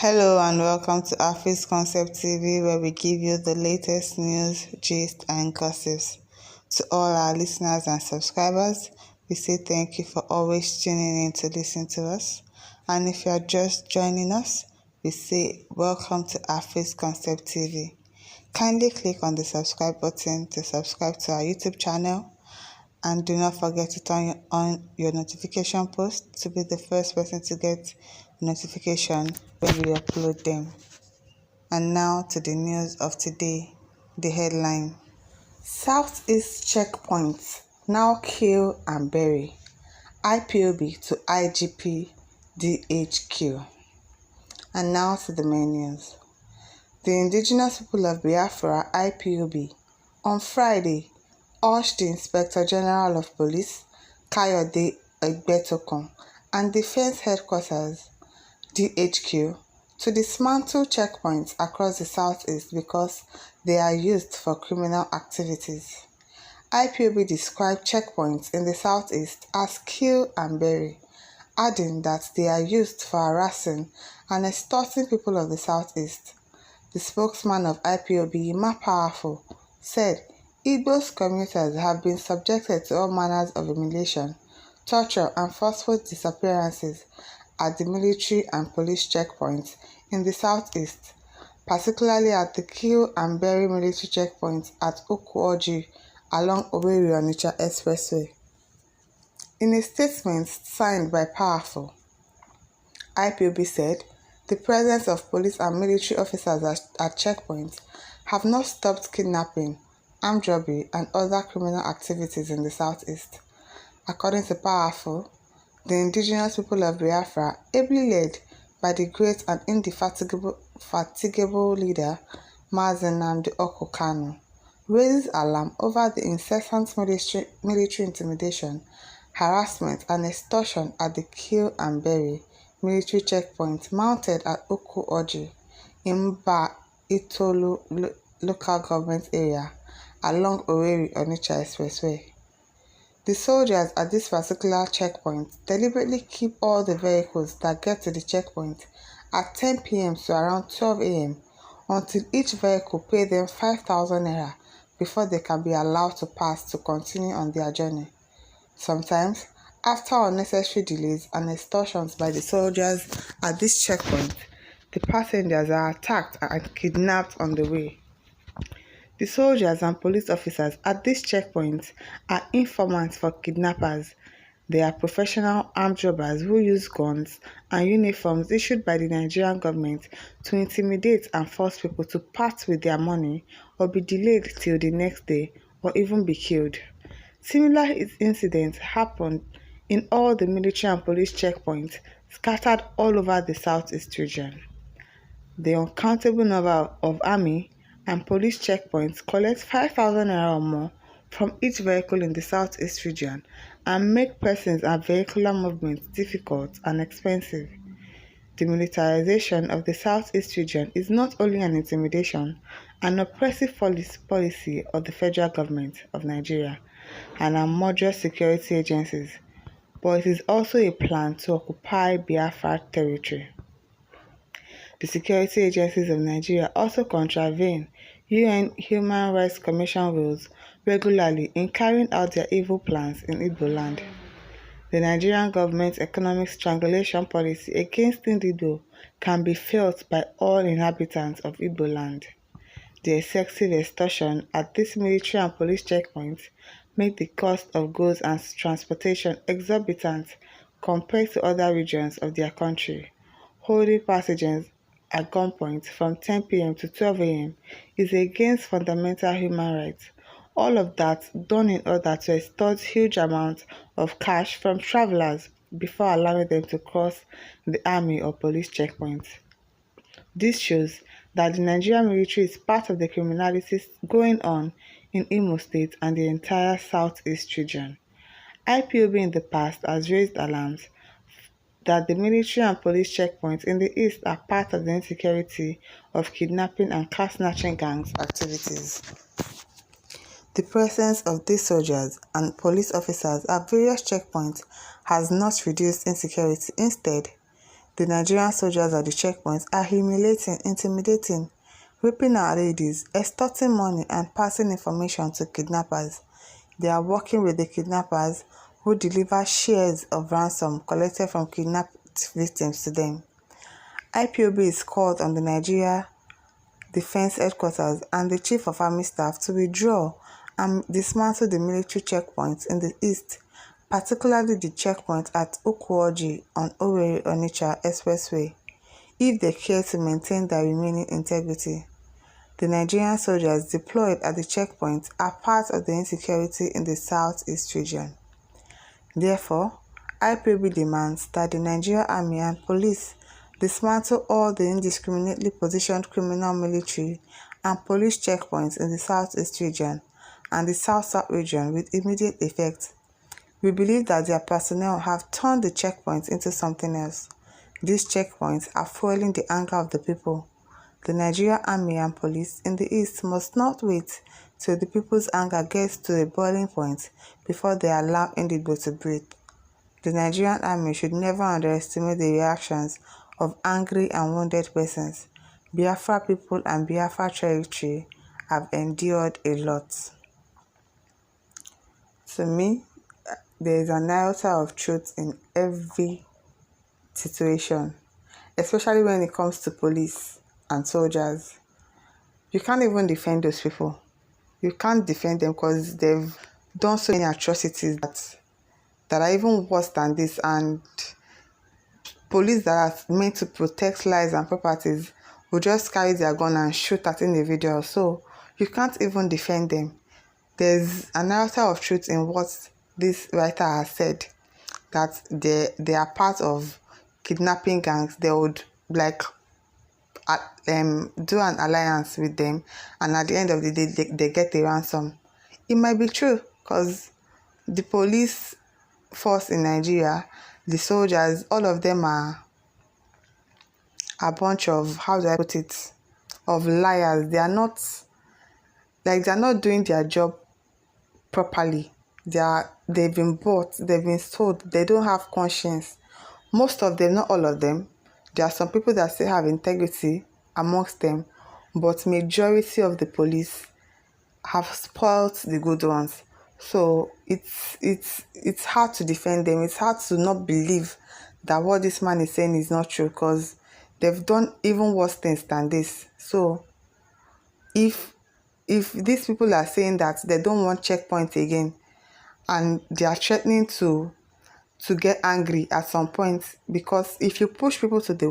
Hello and welcome to Afis Concept TV, where we give you the latest news, gist and gossips. To all our listeners and subscribers, we say thank you for always tuning in to listen to us. And if you are just joining us, we say welcome to Afis Concept TV. Kindly click on the subscribe button to subscribe to our YouTube channel. And do not forget to turn on your notification post to be the first person to get notification when we upload them. And now to the news of today. The headline: Southeast checkpoints now kill and bury. IPOB to IGP DHQ. And now to the main news. The indigenous people of Biafra, IPOB, on Friday urged the Inspector General of Police, Kayode Egbetokun, and Defense Headquarters, DHQ, to dismantle checkpoints across the southeast because they are used for criminal activities. IPOB described checkpoints in the southeast as kill and bury, adding that they are used for harassing and extorting people of the southeast. The spokesman of IPOB, Powerful, said Igbo's commuters have been subjected to all manners of humiliation, torture and forceful disappearances at the military and police checkpoints in the southeast, particularly at the Kïll and bury military checkpoints at Oku-Oji along Owerri-Onitsha Expressway. In a statement signed by Powerful, IPOB said the presence of police and military officers at checkpoints have not stopped kidnapping, armed robbery and other criminal activities in the southeast. According to Powerful, the indigenous people of Biafra, ably led by the great and indefatigable leader Mazi Nnamdi Kanu, raises alarm over the incessant military intimidation, harassment and extortion at the Kïll and bury military checkpoint mounted at Oku-Oji in Itolu local government area along Owerri-Onitsha Expressway. The soldiers at this particular checkpoint deliberately keep all the vehicles that get to the checkpoint at 10 p.m. to around 12 a.m. until each vehicle pay them 5,000 naira before they can be allowed to pass to continue on their journey. Sometimes, after unnecessary delays and extortions by the soldiers at this checkpoint, the passengers are attacked and kidnapped on the way. The soldiers and police officers at this checkpoint are informants for kidnappers. They are professional armed robbers who use guns and uniforms issued by the Nigerian government to intimidate and force people to part with their money or be delayed till the next day or even be killed. Similar incidents happened in all the military and police checkpoints scattered all over the southeast region. The uncountable number of army and police checkpoints collect 5,000 naira or more from each vehicle in the southeast region and make persons and vehicular movements difficult and expensive. The militarization of the southeast region is not only an intimidation, an oppressive policy of the federal government of Nigeria and our major security agencies, but it is also a plan to occupy Biafra territory. The security agencies of Nigeria also contravene UN Human Rights Commission rules regularly in carrying out their evil plans in Igbo land. The Nigerian government's economic strangulation policy against Igbo can be felt by all inhabitants of Igbo land. The excessive extortion at these military and police checkpoints make the cost of goods and transportation exorbitant compared to other regions of their country. Holding passengers at gunpoint from 10 p.m. to 12 a.m. is against fundamental human rights. All of that done in order to extort huge amounts of cash from travelers before allowing them to cross the army or police checkpoints. This shows that the Nigerian military is part of the criminalities going on in Imo State and the entire southeast region. IPOB in the past has raised alarms that the military and police checkpoints in the east are part of the insecurity of kidnapping and car-snatching gangs activities. The presence of these soldiers and police officers at various checkpoints has not reduced insecurity. Instead, The Nigerian soldiers at the checkpoints are humiliating, intimidating, raping our ladies, extorting money, and passing information to kidnappers. They are working with the kidnappers who deliver shares of ransom collected from kidnapped victims to them. IPOB is called on the Nigeria Defense Headquarters and the Chief of Army Staff to withdraw and dismantle the military checkpoints in the east, particularly the checkpoint at Okuoji on Owerri-Onitsha Expressway, if they care to maintain their remaining integrity. The Nigerian soldiers deployed at the checkpoint are part of the insecurity in the southeast region. Therefore, IPOB demands that the Nigerian Army and Police dismantle all the indiscriminately positioned criminal military and police checkpoints in the southeast region and the south-south region with immediate effect. We believe that their personnel have turned the checkpoints into something else. These checkpoints are fueling the anger of the people. The Nigerian Army and Police in the East must not wait till the people's anger gets to a boiling point before they allow Indigo to breathe. The Nigerian Army should never underestimate the reactions of angry and wounded persons. Biafra people and Biafra territory have endured a lot. To me, there is an iota of truth in every situation, especially when it comes to police and soldiers. You can't even defend those people. You can't defend them because they've done so many atrocities that are even worse than this, and police that are meant to protect lives and properties will just carry their gun and shoot at individuals. So you can't even defend them. There's an iota of truth in what this writer has said, that they are part of kidnapping gangs. They would do an alliance with them, and at the end of the day they get a ransom. It might be true because the police force in Nigeria, the soldiers, all of them are a bunch of, how do I put it, of liars. They're not doing their job properly. They've been bought, they've been sold, they don't have conscience. Most of them, not all of them. There are some people that still have integrity amongst them, but majority of the police have spoilt the good ones. So it's hard to defend them. It's hard to not believe that what this man is saying is not true, because they've done even worse things than this. So if these people are saying that they don't want checkpoints again, and they are threatening to get angry at some point, because if you push people to the